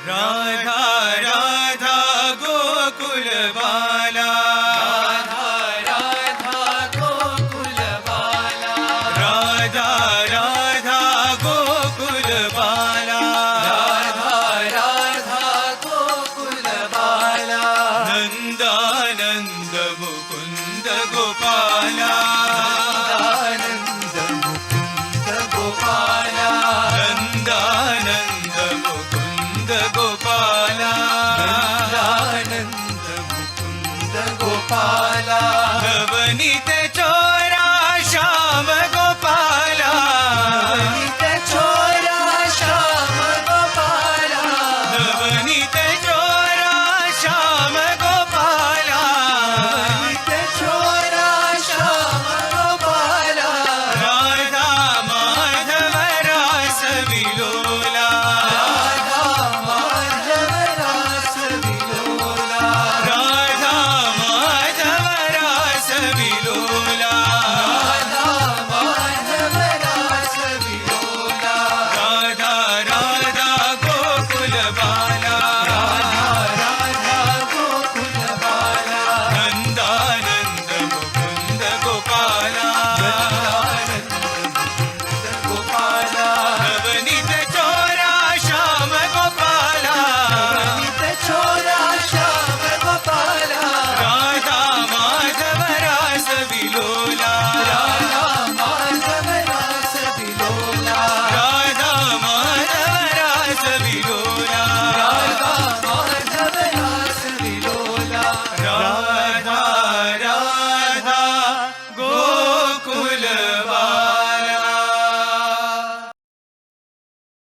राधा राधा गोकुल बाला, राधा गोकुल बाला, राधा राधा गोकुल बाला, राधा गोकुल बाला, नंदानंद मुकुंद गोपाला, आनंद मुकुंद गोपाला, नंदानंद मुकुंद गोपाला, आनंद मुकुंद गोपाला, नवनीत चोरा श्याम गोपाला, नवनीत चोरा श्याम गोपाला, नवनीत चोरा श्याम गोपाला, नवनीत चोरा श्याम गोपाला, राधा माधव रास विलोला,